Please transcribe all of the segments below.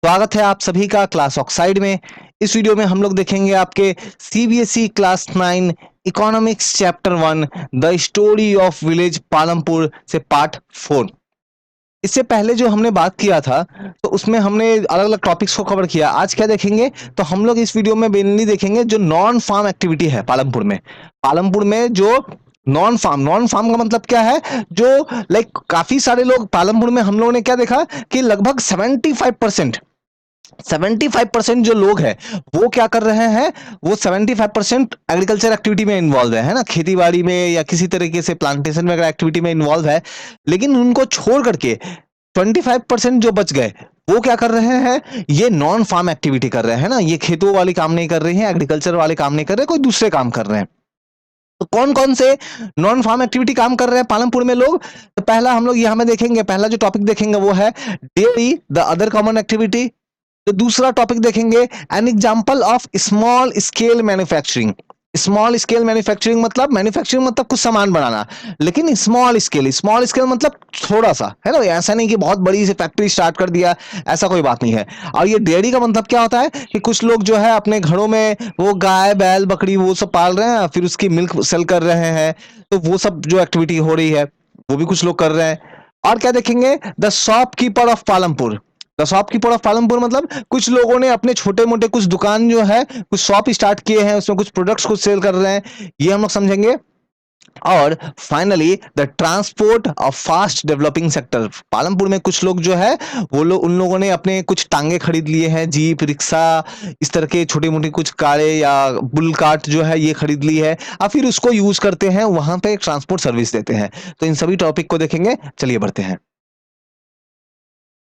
स्वागत है आप सभी का क्लास ऑक्साइड में। इस वीडियो में हम लोग देखेंगे आपके CBSE class 9 economics chapter 1 the story of village Palampur से पार्ट 4। इससे पहले जो हमने बात किया था तो उसमें हमने अलग अलग टॉपिक्स को कवर किया। आज क्या देखेंगे तो हम लोग इस वीडियो में मेनली देखेंगे जो नॉन फार्म एक्टिविटी है पालमपुर में जो नॉन फार्म का मतलब क्या है, जो लाइक काफी सारे लोग पालमपुर में हम लोगों ने क्या देखा कि लगभग 75% जो लोग हैं वो क्या कर रहे हैं, वो 75% एग्रीकल्चर एक्टिविटी में इन्वॉल्व है ना, खेती बाड़ी में या किसी तरीके से प्लांटेशन वगैरह एक्टिविटी में इन्वॉल्व है। लेकिन उनको छोड़ करके 25% जो बच गए वो क्या कर रहे हैं, ये नॉन फार्म एक्टिविटी कर रहे हैं ना, ये खेतों वाले काम नहीं कर रहे हैं, एग्रीकल्चर वाले काम नहीं कर रहे, कोई दूसरे काम कर रहे हैं। तो कौन कौन से नॉन फार्म एक्टिविटी काम कर रहे हैं पालमपुर में लोग, तो पहला हम लोग यहाँ में देखेंगे, पहला जो टॉपिक देखेंगे वो है dairy the other common activity. तो दूसरा टॉपिक देखेंगे an example of small scale manufacturing. Small scale manufacturing मतलब कुछ सामान बनाना, लेकिन स्मॉल स्केल मतलब थोड़ा सा है ना, ऐसा नहीं कि बहुत बड़ी सी फैक्ट्री स्टार्ट कर दिया, ऐसा कोई बात नहीं है। और ये डेयरी का मतलब क्या होता है कि कुछ लोग जो है अपने घरों में वो गाय बैल बकरी वो सब पाल रहे हैं, फिर उसकी मिल्क सेल कर रहे हैं। तो वो सब जो एक्टिविटी हो रही है वो भी कुछ लोग कर रहे हैं। और क्या देखेंगे, the shopkeeper of Palampur. The shopkeeper of Palampur मतलब कुछ लोगों ने अपने छोटे मोटे कुछ दुकान जो है, कुछ शॉप स्टार्ट किए हैं, उसमें कुछ प्रोडक्ट्स को सेल कर रहे हैं, ये हम लोग समझेंगे। और finally the transport of fast developing sector. Palampur में कुछ लोग जो है वो लोग, उन लोगों ने अपने कुछ टांगे खरीद लिए हैं, जीप रिक्शा इस तरह के छोटी मोटी कुछ कारें या बुल कार्ट जो है ये खरीद ली है, और फिर उसको यूज करते हैं, वहां पे ट्रांसपोर्ट सर्विस देते हैं। तो इन सभी टॉपिक को देखेंगे, चलिए बढ़ते हैं।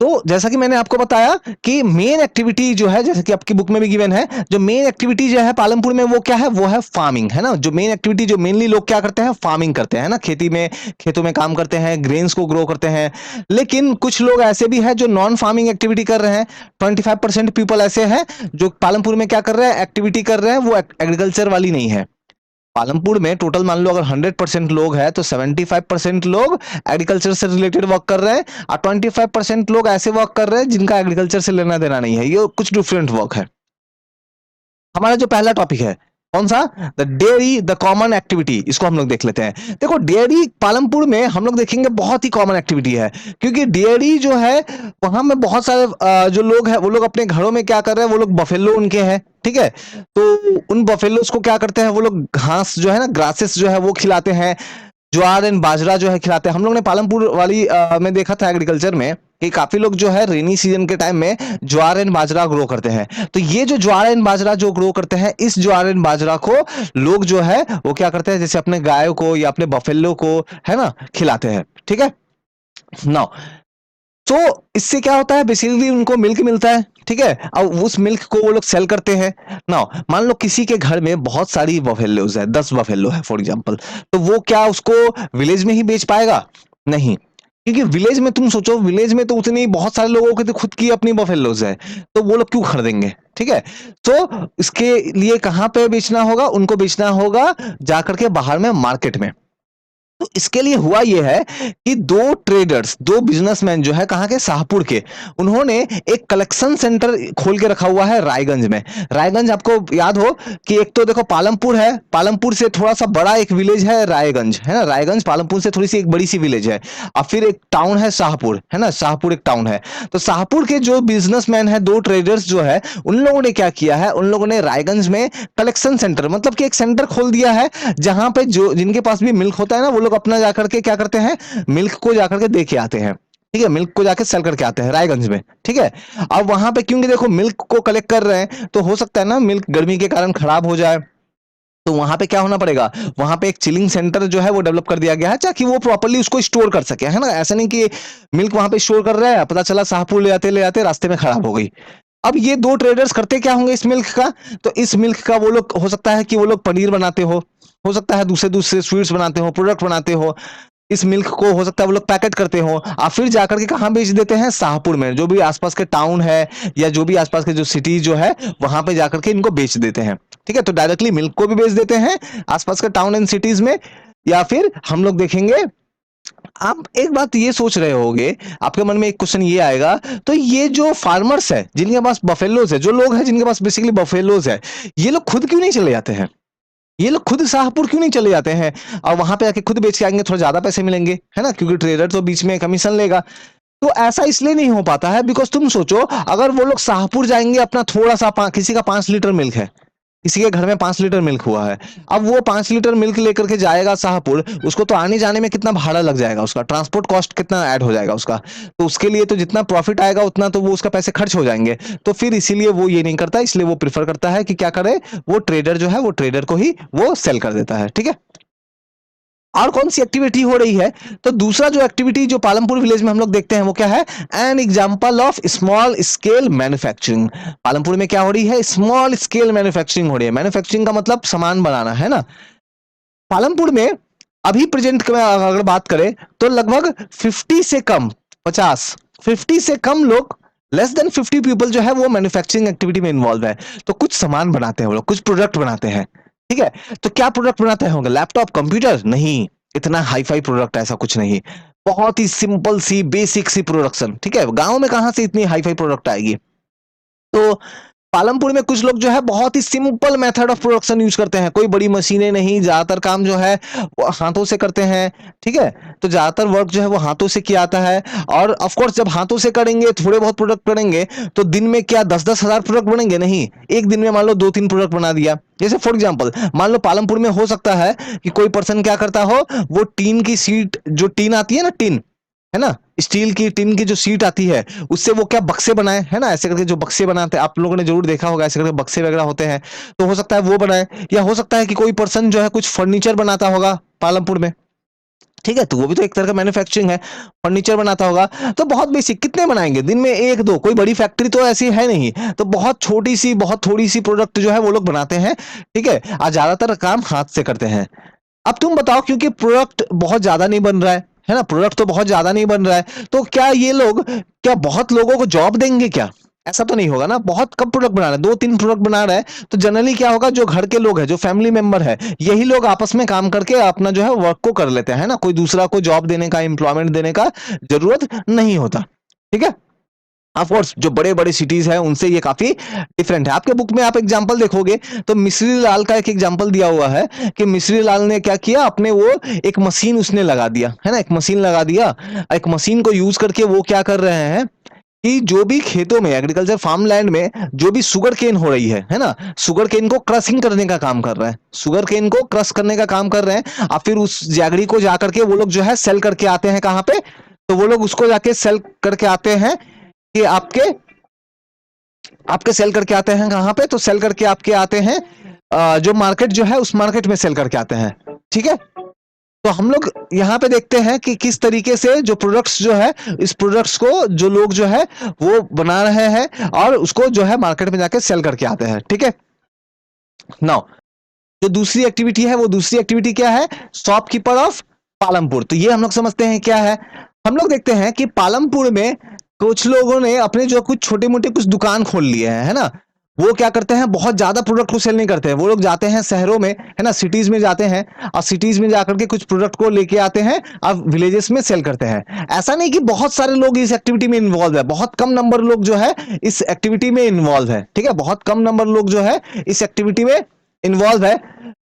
तो जैसा कि मैंने आपको बताया कि मेन एक्टिविटी जो है, जैसे कि आपकी बुक में भी गिवन है, जो मेन एक्टिविटी जो है पालमपुर में वो क्या है, वो है फार्मिंग है ना। जो मेन एक्टिविटी जो मेनली लोग क्या करते हैं, फार्मिंग करते हैं ना, खेती में खेतों में काम करते हैं, ग्रेन्स को ग्रो करते हैं। लेकिन कुछ लोग ऐसे भी हैं जो नॉन फार्मिंग एक्टिविटी कर रहे हैं। 25% पीपल ऐसे हैं जो पालमपुर में क्या कर रहे हैं, एक्टिविटी कर रहे हैं, वो एग्रीकल्चर वाली नहीं है। पालमपुर में टोटल मान लो अगर 100% लोग हैं तो 75% लोग एग्रीकल्चर से रिलेटेड वर्क कर रहे हैं, और 25% लोग ऐसे वर्क कर रहे हैं जिनका एग्रीकल्चर से लेना देना नहीं है, ये कुछ डिफरेंट वर्क है। हमारा जो पहला टॉपिक है कौन सा, the dairy the common activity, इसको हम लोग देख लेते हैं। देखो डेयरी पालमपुर में हम लोग देखेंगे बहुत ही कॉमन एक्टिविटी है, क्योंकि डेयरी जो है वहां में बहुत सारे जो लोग हैं वो लोग अपने घरों में क्या कर रहे हैं, वो लोग बफेलो उनके हैं, ठीक है। तो उन बफेलोस को क्या करते हैं, वो लोग घास जो है ना, ग्रासेस जो है वो खिलाते हैं, ज्वार एंड बाजरा जो है खिलाते हैं। हम लोग ने पालमपुर वाली में देखा था एग्रीकल्चर में कि काफी लोग जो है रेनी सीजन के टाइम में ज्वार एंड बाजरा ग्रो करते हैं। तो ये जो ज्वार एंड बाजरा जो ग्रो करते हैं, इस ज्वार एंड बाजरा को लोग जो है वो क्या करते हैं, जैसे अपने गायों को या अपने बफेलो को है ना खिलाते हैं, ठीक है। नाउ तो इससे क्या होता है, बेसिकली उनको मिल्क मिलता है, ठीक है। अब उस मिल्क को वो लोग सेल करते हैं। नाउ मान लो किसी के घर में बहुत सारी बफेलोज है, 10 बफेलो है फॉर एग्जांपल, तो वो क्या उसको विलेज में ही बेच पाएगा? नहीं, क्योंकि विलेज में तुम सोचो, विलेज में तो उतनी बहुत सारे लोगों के तो खुद की अपनी बफेलोज है, तो वो लोग क्यों खरीदेंगे, ठीक है। तो इसके लिए कहां पे बेचना होगा, उनको बेचना होगा जाकर के बाहर में मार्केट में। तो इसके लिए हुआ यह है कि दो ट्रेडर्स, दो बिजनेसमैन जो है कहां के, शाहपुर के, उन्होंने एक कलेक्शन सेंटर खोल के रखा हुआ है रायगंज में। रायगंज आपको याद हो कि एक तो देखो पालमपुर है, पालमपुर से थोड़ा सा बड़ा एक विलेज है रायगंज, है ना, रायगंज पालमपुर से थोड़ी सी एक बड़ी सी विलेज है, और फिर एक टाउन है शाहपुर, है ना, शाहपुर एक टाउन है। तो शाहपुर के जो बिजनेसमैन है, दो ट्रेडर्स जो है, उन लोगों ने क्या किया है, उन लोगों ने रायगंज में कलेक्शन सेंटर मतलब कि एक सेंटर खोल दिया है, जहां पे जो जिनके पास भी मिल्क होता है ना, वो लोग अपना जाकर के क्या करते हैं, मिल्क को जाकर के दे के आते हैं, ठीक है, मिल्क को जाके सेल करके आते हैं रायगंज में, ठीक है। अब वहां पे क्योंकि देखो मिल्क को कलेक्ट कर रहे हैं, तो हो सकता है ना मिल्क गर्मी के कारण खराब हो जाए, तो वहां पे क्या होना पड़ेगा, वहां पे एक चिलिंग सेंटर जो है वो डेवलप कर दिया गया है, ताकि वो प्रॉपर्ली उसको स्टोर कर सके, है ना। ऐसा नहीं कि मिल्क वहां पे स्टोर कर रहा है, पता चला शाहपुर ले आते रास्ते में खराब हो गई। अब ये दो ट्रेडर्स करते क्या होंगे इस मिल्क का, तो इस मिल्क का वो लोग, हो सकता है कि वो लोग पनीर बनाते हो सकता है दूसरे दूसरे स्वीट्स बनाते हो, प्रोडक्ट बनाते हो, इस मिल्क को हो सकता है वो लोग पैकेट करते हो, और फिर जाकर के कहाँ बेच देते हैं, शाहपुर में, जो भी आसपास के टाउन है या जो भी आसपास के जो सिटी जो है वहां पे जाकर के इनको बेच देते हैं, ठीक है। तो डायरेक्टली मिल्क को भी बेच देते हैं आसपास के टाउन एंड सिटीज में, या फिर हम लोग देखेंगे आप एक बात ये सोच रहे होगे, आपके मन में एक क्वेश्चन ये आएगा, तो ये जो फार्मर्स है, जिनके पास बफेलोज है, जो लोग हैं जिनके पास बेसिकली बफेलोज है, ये लोग खुद क्यों नहीं चले जाते हैं? ये लोग खुद शाहपुर क्यों नहीं चले जाते हैं और वहां पे आके खुद बेच के आएंगे, थोड़ा ज्यादा पैसे मिलेंगे, है ना, क्योंकि ट्रेडर तो बीच में कमीशन लेगा। तो ऐसा इसलिए नहीं हो पाता है बिकॉज तुम सोचो, अगर वो लोग शाहपुर जाएंगे, अपना थोड़ा सा किसी का 5 लीटर मिल्क है, किसी के घर में 5 लीटर मिल्क हुआ है, अब वो 5 लीटर मिल्क लेकर के जाएगा शाहपुर, उसको तो आने जाने में कितना भाड़ा लग जाएगा, उसका ट्रांसपोर्ट कॉस्ट कितना ऐड हो जाएगा उसका, तो उसके लिए तो जितना प्रॉफिट आएगा उतना तो वो उसका पैसे खर्च हो जाएंगे। तो फिर इसीलिए वो ये नहीं करता, इसलिए वो प्रिफर करता है कि क्या करे, वो ट्रेडर जो है वो ट्रेडर को ही वो सेल कर देता है। ठीक है, और कौन सी एक्टिविटी हो रही है, तो दूसरा जो एक्टिविटी जो पालमपुर विलेज में हम लोग देखते हैं वो क्या है, an example of small scale manufacturing. Palampur में क्या हो रही है, स्मॉल स्केल मैन्युफैक्चरिंग हो रही है। मैन्युफैक्चरिंग का मतलब सामान बनाना, है ना। पालमपुर में अभी प्रेजेंट में अगर बात करें तो लगभग 50 से कम, 50 से कम लोग, लेस देन 50 पीपल जो है वो मैन्युफैक्चरिंग एक्टिविटी में इन्वॉल्व है। तो कुछ सामान बनाते हैं वो लोग, कुछ प्रोडक्ट बनाते हैं। ठीक है, तो क्या प्रोडक्ट बनाते होंगे, लैपटॉप, कंप्यूटर? नहीं, इतना हाई फाई प्रोडक्ट ऐसा कुछ नहीं, बहुत ही सिंपल सी बेसिक सी प्रोडक्शन। ठीक है, गांव में कहां से इतनी हाई फाई प्रोडक्ट आएगी। तो पालमपुर में कुछ लोग जो है बहुत ही simple method of production use करते हैं, कोई बड़ी मशीनें नहीं, ज्यादातर काम जो है वो हाथों से करते हैं। ठीक है, तो ज्यादातर वर्क जो है वो हाथों से किया जाता है। और ऑफ कोर्स जब हाथों से करेंगे, थोड़े बहुत प्रोडक्ट करेंगे, तो दिन में क्या 10-10 हजार प्रोडक्ट बनेंगे? नहीं, एक दिन में मान लो 2-3 प्रोडक्ट बना दिया। जैसे फॉर एग्जांपल मान लो पालमपुर में हो सकता है कि कोई पर्सन क्या करता हो, वो टीन की सीट, जो टीन आती है ना, टीन, है ना, स्टील की टिन की जो सीट आती है, उससे वो क्या बक्से बनाए, है ना, ऐसे करके जो बक्से बनाते हैं, आप लोगों ने जरूर देखा होगा, ऐसे करके बक्से वगैरह होते हैं। तो हो सकता है वो बनाए, या हो सकता है कि कोई पर्सन जो है कुछ फर्नीचर बनाता होगा पालमपुर में। ठीक है, तो वो भी तो एक तरह का मैन्युफैक्चरिंग है, फर्नीचर बनाता होगा। तो बहुत बेसिक, कितने बनाएंगे दिन में, एक दो, कोई बड़ी फैक्ट्री तो ऐसी है नहीं, तो बहुत छोटी सी, बहुत थोड़ी सी प्रोडक्ट जो है वो लोग बनाते हैं। ठीक है, और ज्यादातर काम हाथ से करते हैं। अब तुम बताओ, क्योंकि प्रोडक्ट बहुत ज्यादा नहीं बन रहा है ना, प्रोडक्ट तो बहुत ज्यादा नहीं बन रहा है, तो क्या ये लोग, क्या बहुत लोगों को जॉब देंगे क्या? ऐसा तो नहीं होगा ना, बहुत कम प्रोडक्ट बना रहे हैं, 2-3 प्रोडक्ट बना रहे हैं, तो जनरली क्या होगा, जो घर के लोग हैं, जो फैमिली मेंबर है, यही लोग आपस में काम करके अपना जो है वर्क को कर लेते हैं, है ना, कोई दूसरा को जॉब देने का, एम्प्लॉयमेंट देने का जरूरत नहीं होता। ठीक है, ऑफ कोर्स जो बड़े बड़े सिटीज हैं उनसे ये काफी डिफरेंट है। आपके बुक में आप एग्जांपल देखोगे तो मिश्री लाल का एक एग्जांपल दिया हुआ है कि मिश्री लाल ने क्या किया, अपने वो एक मशीन उसने लगा दिया, है ना, एक मशीन लगा दिया। एक मशीन को यूज करके वो क्या कर रहे हैं कि जो भी खेतों में, एग्रीकल्चर फार्म लैंड में जो भी शुगर केन हो रही है ना, शुगर केन को क्रशिंग करने का काम कर रहे हैं, शुगर केन को क्रश करने का काम कर रहे हैं, और फिर उस जैगरी को जाकर के वो लोग जो है सेल करके आते हैं, कहाँ पे, तो वो लोग उसको जाके सेल करके आते हैं कि आपके आपके सेल करके आते हैं कहाँ पे, तो सेल करके आपके आते हैं जो मार्केट जो है उस मार्केट में सेल करके आते हैं। ठीक है, तो हम लोग यहाँ पे देखते हैं कि किस तरीके से जो प्रोडक्ट्स जो है, इस प्रोडक्ट्स को जो लोग जो है वो बना रहे हैं और उसको जो है मार्केट में जाके सेल करके आते हैं। ठीक है, नाउ जो दूसरी एक्टिविटी है, वो दूसरी एक्टिविटी क्या है, शॉपकीपर ऑफ पालमपुर। तो ये हम लोग समझते हैं क्या है। हम लोग देखते हैं कि पालमपुर में कुछ लोगों ने अपने जो कुछ छोटे मोटे कुछ दुकान खोल लिए हैं, है ना, वो क्या करते हैं, बहुत ज्यादा प्रोडक्ट को सेल नहीं करते हैं, वो लोग जाते हैं शहरों में, है ना, सिटीज में जाते हैं, और सिटीज में जाकर के कुछ प्रोडक्ट को लेके आते हैं और विलेजेस में सेल करते हैं। ऐसा नहीं कि बहुत सारे लोग इस एक्टिविटी में इन्वॉल्व है, बहुत कम नंबर लोग जो है इस एक्टिविटी में इन्वॉल्व है। ठीक है, बहुत कम नंबर लोग जो है इस एक्टिविटी में इन्वॉल्व है।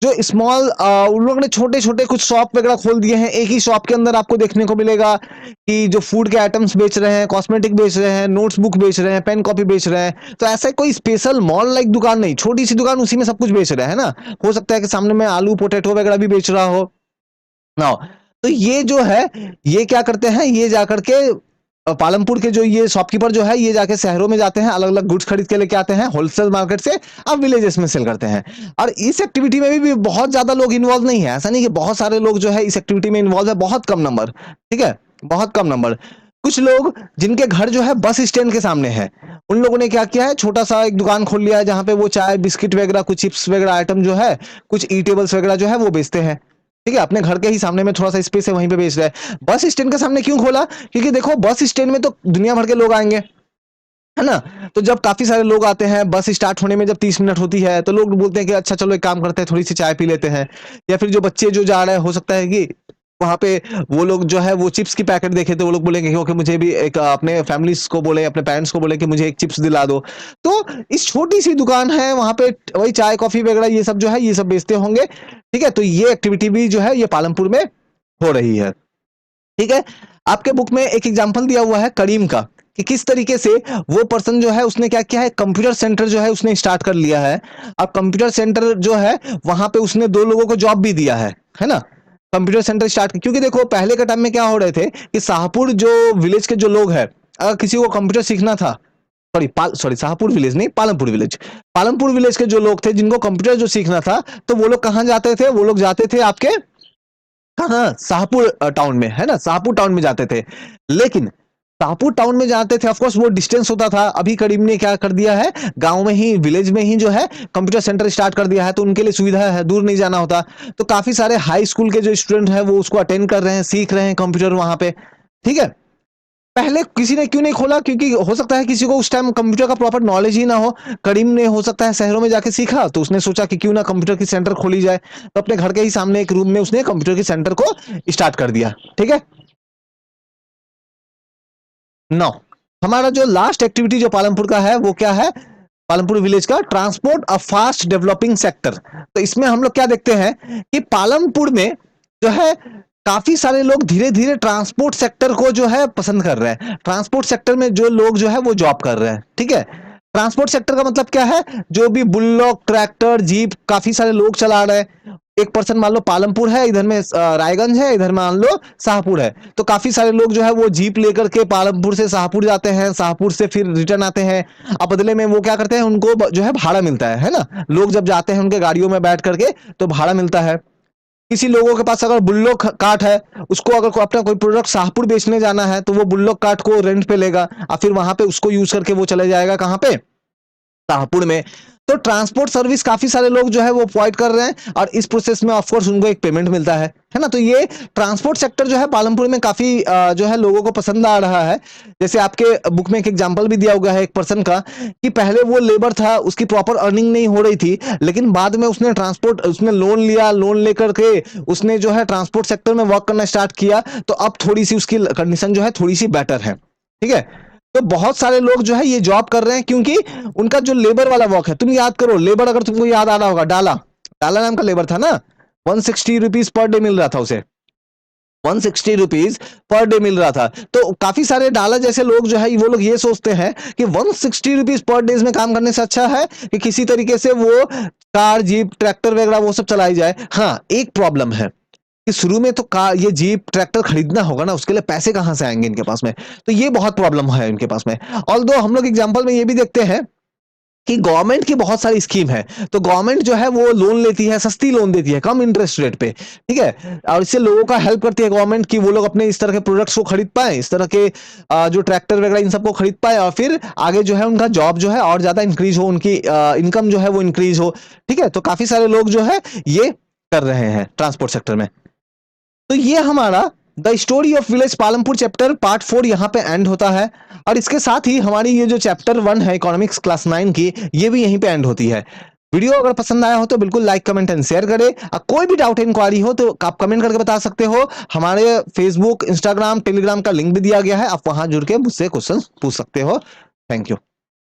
जो स्मॉल उन लोगों ने छोटे छोटे कुछ शॉप वगैरह खोल दिए हैं, एक ही शॉप के अंदर आपको देखने को मिलेगा कि जो फूड के आइटम्स बेच रहे हैं, कॉस्मेटिक बेच रहे हैं, नोट्स बुक बेच रहे हैं, पेन कॉपी बेच रहे हैं। तो ऐसा कोई स्पेशल मॉल लाइक दुकान नहीं, छोटी सी दुकान, उसी में सब कुछ बेच रहे हैं ना। हो सकता है कि सामने में आलू पोटैटो वगैरह भी बेच रहा हो ना। तो ये जो है, ये क्या करते हैं, ये जाकर के पालमपुर के जो ये शॉपकीपर जो है, ये जाके शहरों में जाते हैं, अलग अलग गुड्स खरीद के लेके आते हैं होलसेल मार्केट से, अब विलेजेस में सेल करते हैं। और इस एक्टिविटी में भी बहुत ज्यादा लोग इन्वॉल्व नहीं है, ऐसा नहीं कि बहुत सारे लोग जो है इस एक्टिविटी में इन्वॉल्व है, बहुत कम नंबर। ठीक है, बहुत कम नंबर। कुछ लोग जिनके घर जो है बस स्टैंड के सामने है, उन लोगों ने क्या किया है, छोटा सा एक दुकान खोल लिया है, जहां पे वो चाय बिस्किट वगैरह, कुछ चिप्स वगैरह आइटम जो है, कुछ ई टेबल्स वगैरह जो है वो बेचते हैं। ठीक है, अपने घर के ही सामने में थोड़ा सा स्पेस है, वहीं पे बेच रहा है। बस स्टैंड के सामने क्यों खोला, क्योंकि देखो बस स्टैंड में तो दुनिया भर के लोग आएंगे, है ना। तो जब काफी सारे लोग आते हैं, बस स्टार्ट होने में जब 30 मिनट होती है, तो लोग बोलते हैं कि अच्छा चलो एक काम करते हैं, थोड़ी सी चाय पी लेते हैं। या फिर जो बच्चे जो जा रहे हैं, हो सकता है कि वहाँ पे वो लोग जो है वो चिप्स की पैकेट देखे तो वो लोग बोलेंगे कि ओके मुझे भी एक अपने फैमिलीज़ को बोले, अपने पेरेंट्स को बोले कि मुझे एक चिप्स दिला दो। तो इस छोटी-सी दुकान है वहाँ पे वही चाय, कॉफ़ी वगैरह ये सब जो है ये सब बेचते होंगे। ठीक है? तो ये एक्टिविटी भी जो है ये पालमपुर में हो रही है। ठीक है? आपके बुक में एक एग्जांपल दिया हुआ है करीम का, कि किस तरीके से वो पर्सन जो है उसने क्या किया है, कंप्यूटर सेंटर जो है उसने स्टार्ट कर लिया है। अब कंप्यूटर सेंटर जो है वहाँ पे उसने 2 लोगों को जॉब भी दिया है ना? कंप्यूटर सेंटर स्टार्ट क्योंकि देखो पहले के टाइम में क्या हो रहे थे कि शाहपुर जो विलेज के जो लोग हैं, अगर किसी को कंप्यूटर सीखना था, सॉरी शाहपुर विलेज नहीं, पालमपुर विलेज। पालमपुर विलेज के जो लोग थे जिनको कंप्यूटर जो सीखना था, तो वो लोग कहाँ जाते थे? वो लोग जाते थे आपके हाँ, शाहपुर टाउन में, है ना? शाहपुर टाउन में जाते थे। लेकिन शाहपुर टाउन में जाते थे, ऑफ कोर्स वो डिस्टेंस होता था। अभी करीब ने क्या कर दिया है, गाँव में ही, विलेज में ही जो है कंप्यूटर सेंटर स्टार्ट कर दिया है, तो उनके लिए सुविधा है, दूर नहीं जाना होता। तो काफ़ी सारे हाई स्कूल के जो स्टूडेंट हैं, वो उसको अटेंड कर रहे हैं, सीख रहे हैं कंप्यूटर वहाँ पे, ठीक है? पहले किसी ने क्यों नहीं खोला? क्योंकि हो सकता है किसी को उस टाइम कंप्यूटर का प्रॉपर नॉलेज ही ना हो। करीम ने हो सकता है शहरों में जाके सीखा, तो उसने सोचा कि क्यों ना कंप्यूटर की सेंटर खोली जाए। तो अपने घर के ही सामने एक रूम में उसने कंप्यूटर की सेंटर को स्टार्ट कर दिया। ठीक है? नौ, हमारा जो लास्ट एक्टिविटी जो पालमपुर का है वो क्या है? पालमपुर विलेज का transport a fast developing sector. तो इसमें हम लोग क्या देखते हैं कि पालमपुर में जो है काफी सारे लोग धीरे धीरे ट्रांसपोर्ट सेक्टर को जो है पसंद कर रहे हैं। ट्रांसपोर्ट सेक्टर में जो लोग जो है वो जॉब कर रहे हैं। ठीक है? ट्रांसपोर्ट सेक्टर का मतलब क्या है? जो भी बुल्लोक, ट्रैक्टर, जीप काफी सारे लोग चला रहे हैं। एक पर्सन मान लो पालमपुर है, इधर में रायगंज है, इधर मान लो शाहपुर है, तो काफी सारे लोग जो है वो जीप लेकर के पालमपुर से शाहपुर जाते हैं, शाहपुर से फिर रिटर्न आते हैं। अब बदले में वो क्या करते हैं, उनको जो है भाड़ा मिलता है ना? लोग जब जाते हैं उनके गाड़ियों में बैठ करके तो भाड़ा मिलता है। किसी लोगों के पास अगर बुल्लोक काट है, उसको अगर अपना कोई प्रोडक्ट शाहपुर बेचने जाना है, तो वो बुल्लोक काट को रेंट पे लेगा और फिर वहां पे उसको यूज करके वो चले जाएगा कहाँ पे? शाहपुर में। तो ट्रांसपोर्ट सर्विस काफी सारे लोग जो है वो प्रोवाइड कर रहे हैं और इस प्रोसेस में ऑफ कोर्स उनको एक पेमेंट मिलता है ना? तो ये ट्रांसपोर्ट सेक्टर जो है पालमपुर में काफी जो है लोगों को पसंद आ रहा है। जैसे आपके बुक में एक एग्जांपल भी दिया हुआ है एक पर्सन का, कि पहले वो लेबर था, उसकी प्रॉपर अर्निंग नहीं हो रही थी, लेकिन बाद में उसने लोन लिया, लोन लेकर के उसने जो है ट्रांसपोर्ट सेक्टर में वर्क करना स्टार्ट किया, तो अब थोड़ी सी उसकी कंडीशन जो है थोड़ी सी बेटर है। ठीक है? तो बहुत सारे लोग जो है ये जॉब कर रहे हैं, क्योंकि उनका जो लेबर वाला वर्क है, तुम याद करो लेबर, अगर तुमको याद आ रहा होगा, डाला डाला नाम का लेबर था ना, 160 रुपीज पर डे मिल रहा था उसे, 160 रुपीज पर डे मिल रहा था। तो काफी सारे डाला जैसे लोग जो है वो लोग ये सोचते हैं कि 160 रुपीज पर डे में काम करने से अच्छा है कि किसी तरीके से वो कार, जीप, ट्रैक्टर वगैरह वो सब चलाई जाए। हाँ, एक प्रॉब्लम है कि शुरू में तो कार, ये जीप, ट्रैक्टर खरीदना होगा ना, उसके लिए पैसे कहाँ से आएंगे इनके पास में? तो ये बहुत प्रॉब्लम है इनके पास में। ऑल्दो हम लोग एग्जांपल में ये भी देखते हैं कि गवर्नमेंट की बहुत सारी स्कीम है, तो गवर्नमेंट जो है वो लोन लेती है, सस्ती लोन देती है, कम इंटरेस्ट रेट पे। ठीक है? और इससे लोगों का हेल्प करती है गवर्नमेंट, कि वो लोग अपने इस तरह के प्रोडक्ट्स को खरीद पाए, इस तरह के जो ट्रैक्टर वगैरह इन सबको खरीद पाए, और फिर आगे जो है उनका जॉब जो है और ज्यादा इंक्रीज हो, उनकी इनकम जो है वो इंक्रीज हो। ठीक है? तो काफी सारे लोग जो है ये कर रहे हैं ट्रांसपोर्ट सेक्टर में। तो ये हमारा the story of village Palampur chapter part 4 यहाँ पे एंड होता है, और इसके साथ ही हमारी ये जो चैप्टर 1 है इकोनॉमिक्स क्लास 9 की, ये भी यहीं पे एंड होती है। वीडियो अगर पसंद आया हो तो बिल्कुल लाइक, कमेंट एंड शेयर करें। कोई भी डाउट इंक्वायरी हो तो आप कमेंट करके बता सकते हो। हमारे फेसबुक, इंस्टाग्राम, टेलीग्राम का लिंक भी दिया गया है, आप वहां जुड़ के मुझसे क्वेश्चन पूछ सकते हो। Thank you.